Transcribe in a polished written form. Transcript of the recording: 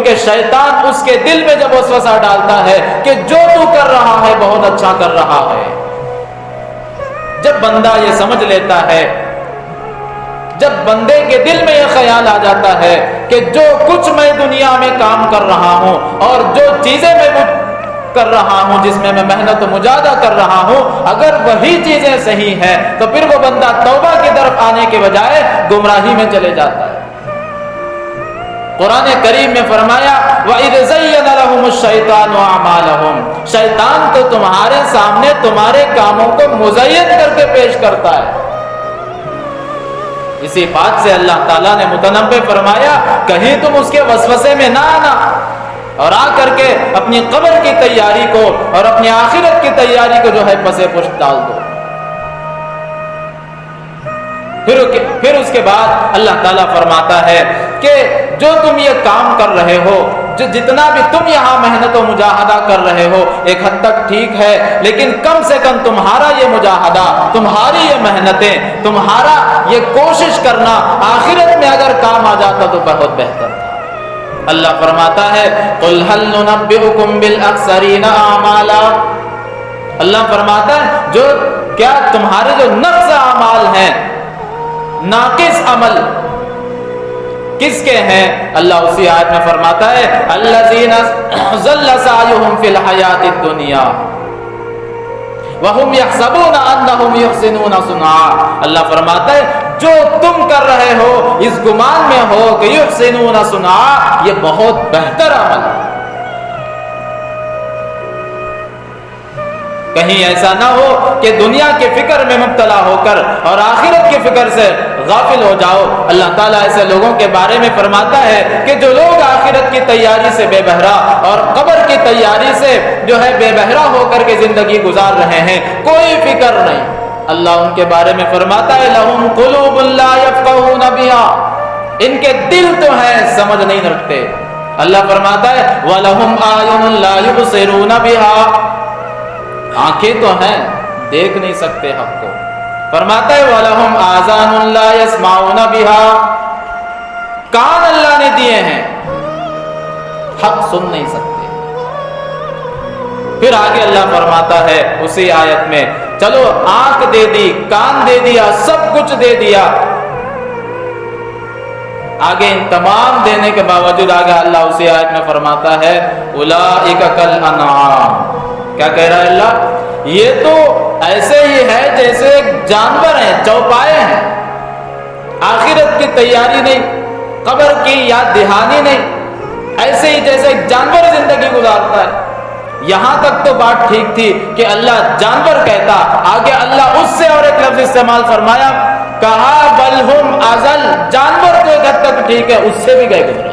کہ شیطان اس کے دل میں جب وسوسہ ڈالتا ہے کہ جو تو کر رہا ہے بہت اچھا کر رہا ہے، جب بندہ یہ سمجھ لیتا ہے، جب بندے کے دل میں یہ خیال آ جاتا ہے کہ جو کچھ میں دنیا میں کام کر رہا ہوں اور جو چیزیں میں کر رہا ہوں، جس میں محنت و مجاہدہ کر رہا ہوں، اگر وہی چیزیں صحیح ہیں تو پھر وہ بندہ توبہ کی طرف آنے کے بجائے گمراہی میں چلے جاتا ہے۔ قرآن کریم میں فرمایا وَإِذْ زَيَّنَ لَهُمُ الشَّيْطَانُ أَعْمَالَهُمْ، شیطان تو تمہارے سامنے تمہارے کاموں کو مزین کر کے پیش کرتا ہے۔ اسی بات سے اللہ تعالیٰ نے متنبہ فرمایا کہیں تم اس کے وسوسے میں نہ آنا اور آ کر کے اپنی قبر کی تیاری کو اور اپنی آخرت کی تیاری کو جو ہے پسے پشت ڈال دو۔ پھر اس کے بعد اللہ تعالیٰ فرماتا ہے کہ جو تم یہ کام کر رہے ہو، جو جتنا بھی تم یہاں محنت و مجاہدہ کر رہے ہو، ایک حد تک ٹھیک ہے، لیکن کم سے کم تمہارا یہ مجاہدہ، تمہاری یہ محنتیں، تمہارا یہ کوشش کرنا آخرت میں اگر کام آ جاتا تو بہت بہتر تھا۔ اللہ فرماتا ہے قُلْ هَلْ نُنَبِّئُكُمْ بِالْأَخْسَرِينَ أَعْمَالًا، اللہ فرماتا ہے جو کیا تمہارے جو نقص اعمال ہیں، ناقص عمل کس کے ہیں؟ اللہ اسی آیت میں فرماتا ہے الذین ضل سعیہم فی الحیاۃ الدنیا وہم یحسبون انہم یحسنون صنعا، اللہ فرماتا ہے جو تم کر رہے ہو اس گمان میں ہو کہ یحسنون صنعا، یہ بہت بہتر عمل ہے۔ کہیں ایسا نہ ہو کہ دنیا کے فکر میں مبتلا ہو کر اور آخرت کی فکر سے غافل ہو جاؤ۔ اللہ تعالیٰ ایسے لوگوں کے بارے میں فرماتا ہے کہ جو لوگ آخرت کی تیاری سے بے بہرا اور قبر کی تیاری سے جو ہے بے بہرا ہو کر کے زندگی گزار رہے ہیں، کوئی فکر نہیں، اللہ ان کے بارے میں فرماتا ہے لَهُمْ قُلُوبٌ لَا يَفْقَهُونَ بِهَا، ان کے دل تو ہیں سمجھ نہیں رکھتے۔ اللہ فرماتا ہے وَلَهُمْ أَعْيُنٌ لَا يُبْصِرُونَ بِهَا، آنکھیں تو ہیں دیکھ نہیں سکتے حق کو۔ فرماتا ہے وَلَهُمْ آذَانٌ لَا يَسْمَعُونَ بِهَا، کان اللہ نے دیے ہیں حق سن نہیں سکتے۔ پھر آگے اللہ فرماتا ہے اسی آیت میں چلو آنکھ دے دی، کان دے دیا، سب کچھ دے دیا، آگے ان تمام دینے کے باوجود آگے اللہ اسی آیت میں فرماتا ہے اولئک کالانعام، کیا کہہ رہا ہے اللہ؟ یہ تو ایسے ہی ہے جیسے ایک جانور ہیں، چوپائے ہیں، آخرت کی تیاری نہیں، قبر کی یاد دہانی نہیں، ایسے ہی جیسے ایک جانور زندگی گزارتا ہے۔ یہاں تک تو بات ٹھیک تھی کہ اللہ جانور کہتا، آگے اللہ اس سے اور ایک لفظ استعمال فرمایا، کہا بل ہم ازل، جانور تو ایک حد تک ٹھیک ہے، اس سے بھی گئے گزرے۔